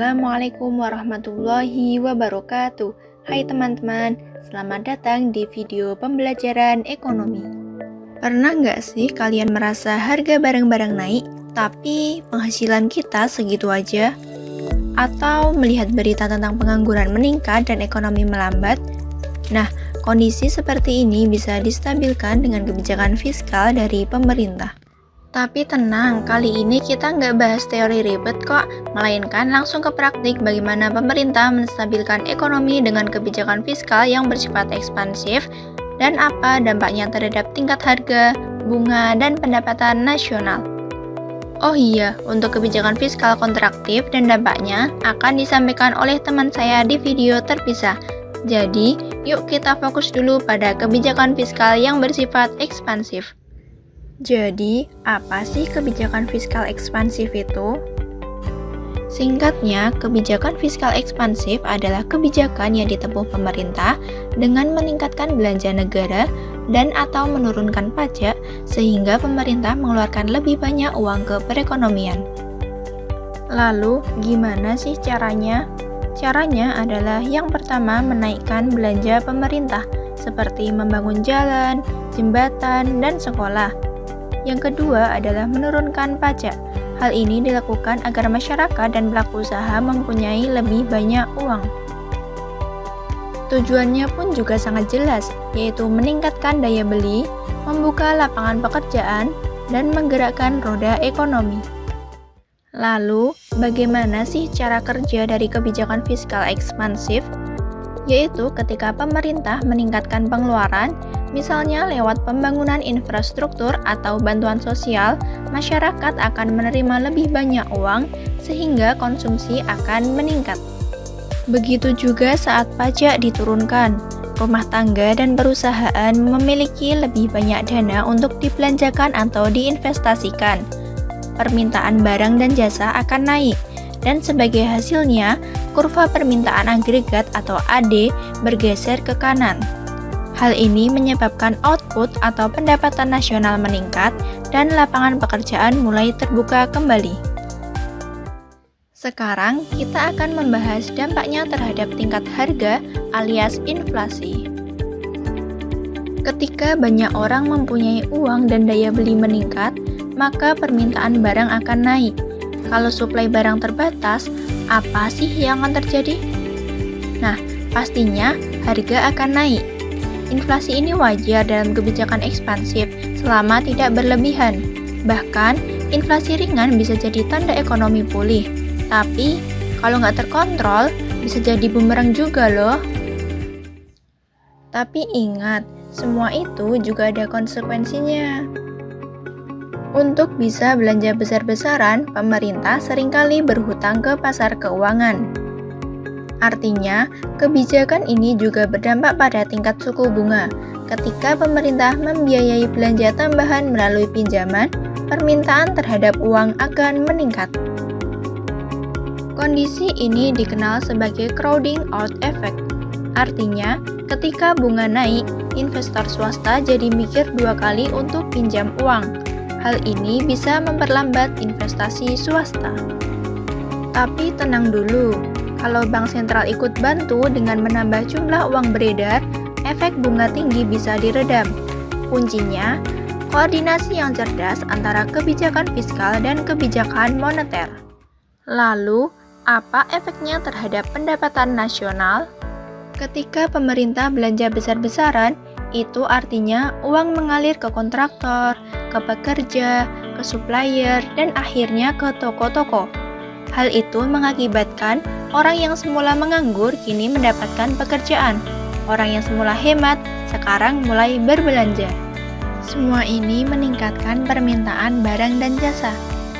Assalamualaikum warahmatullahi wabarakatuh. Hai teman-teman, selamat datang di video pembelajaran ekonomi. Pernah nggak sih kalian merasa harga barang-barang naik, tapi penghasilan kita segitu aja? Atau melihat berita tentang pengangguran meningkat dan ekonomi melambat? Nah, kondisi seperti ini bisa distabilkan dengan kebijakan fiskal dari pemerintah. Tapi tenang, kali ini kita nggak bahas teori ribet kok, melainkan langsung ke praktik bagaimana pemerintah menstabilkan ekonomi dengan kebijakan fiskal yang bersifat ekspansif dan apa dampaknya terhadap tingkat harga, bunga, dan pendapatan nasional. Oh iya, untuk kebijakan fiskal kontraktif dan dampaknya akan disampaikan oleh teman saya di video terpisah. Jadi, yuk kita fokus dulu pada kebijakan fiskal yang bersifat ekspansif. Jadi, apa sih kebijakan fiskal ekspansif itu? Singkatnya, kebijakan fiskal ekspansif adalah kebijakan yang ditempuh pemerintah dengan meningkatkan belanja negara dan atau menurunkan pajak sehingga pemerintah mengeluarkan lebih banyak uang ke perekonomian. Lalu, gimana sih caranya? Caranya adalah yang pertama menaikkan belanja pemerintah seperti membangun jalan, jembatan, dan sekolah. Yang kedua adalah menurunkan pajak. Hal ini dilakukan agar masyarakat dan pelaku usaha mempunyai lebih banyak uang. Tujuannya pun juga sangat jelas, yaitu meningkatkan daya beli, membuka lapangan pekerjaan, dan menggerakkan roda ekonomi. Lalu, bagaimana sih cara kerja dari kebijakan fiskal ekspansif? Yaitu ketika pemerintah meningkatkan pengeluaran, misalnya lewat pembangunan infrastruktur atau bantuan sosial, masyarakat akan menerima lebih banyak uang sehingga konsumsi akan meningkat. Begitu juga saat pajak diturunkan, rumah tangga dan perusahaan memiliki lebih banyak dana untuk dibelanjakan atau diinvestasikan. Permintaan barang dan jasa akan naik, dan sebagai hasilnya, kurva permintaan agregat atau AD bergeser ke kanan. Hal ini menyebabkan output atau pendapatan nasional meningkat dan lapangan pekerjaan mulai terbuka kembali. Sekarang kita akan membahas dampaknya terhadap tingkat harga alias inflasi. Ketika banyak orang mempunyai uang dan daya beli meningkat, maka permintaan barang akan naik. Kalau suplai barang terbatas, apa sih yang akan terjadi? Nah, pastinya harga akan naik. Inflasi ini wajar dalam kebijakan ekspansif selama tidak berlebihan. Bahkan, inflasi ringan bisa jadi tanda ekonomi pulih. Tapi, kalau nggak terkontrol, bisa jadi bumerang juga loh. Tapi ingat, semua itu juga ada konsekuensinya. Untuk bisa belanja besar-besaran, pemerintah seringkali berhutang ke pasar keuangan. Artinya, kebijakan ini juga berdampak pada tingkat suku bunga. Ketika pemerintah membiayai belanja tambahan melalui pinjaman, permintaan terhadap uang akan meningkat. Kondisi ini dikenal sebagai crowding out effect. Artinya, ketika bunga naik, investor swasta jadi mikir dua kali untuk pinjam uang. Hal ini bisa memperlambat investasi swasta. Tapi tenang dulu, kalau bank sentral ikut bantu dengan menambah jumlah uang beredar, efek bunga tinggi bisa diredam. Kuncinya, koordinasi yang cerdas antara kebijakan fiskal dan kebijakan moneter. Lalu, apa efeknya terhadap pendapatan nasional? Ketika pemerintah belanja besar-besaran, itu artinya uang mengalir ke kontraktor, ke pekerja, ke supplier, dan akhirnya ke toko-toko. Hal itu mengakibatkan orang yang semula menganggur kini mendapatkan pekerjaan. Orang yang semula hemat sekarang mulai berbelanja. Semua ini meningkatkan permintaan barang dan jasa.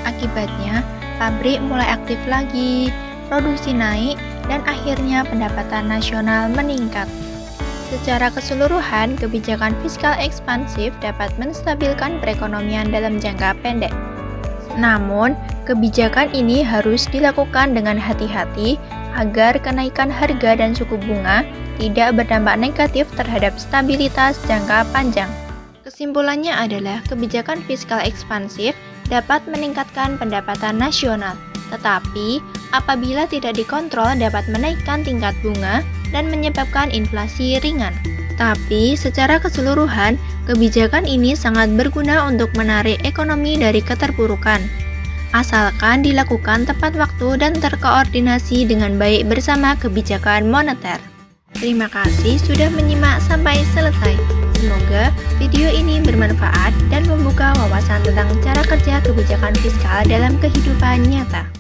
Akibatnya, pabrik mulai aktif lagi, produksi naik, dan akhirnya pendapatan nasional meningkat. Secara keseluruhan, kebijakan fiskal ekspansif dapat menstabilkan perekonomian dalam jangka pendek. Namun, kebijakan ini harus dilakukan dengan hati-hati agar kenaikan harga dan suku bunga tidak berdampak negatif terhadap stabilitas jangka panjang. Kesimpulannya adalah kebijakan fiskal ekspansif dapat meningkatkan pendapatan nasional, tetapi apabila tidak dikontrol dapat menaikkan tingkat bunga dan menyebabkan inflasi ringan. Tapi secara keseluruhan, kebijakan ini sangat berguna untuk menarik ekonomi dari keterpurukan. Asalkan dilakukan tepat waktu dan terkoordinasi dengan baik bersama kebijakan moneter. Terima kasih sudah menyimak sampai selesai. Semoga video ini bermanfaat dan membuka wawasan tentang cara kerja kebijakan fiskal dalam kehidupan nyata.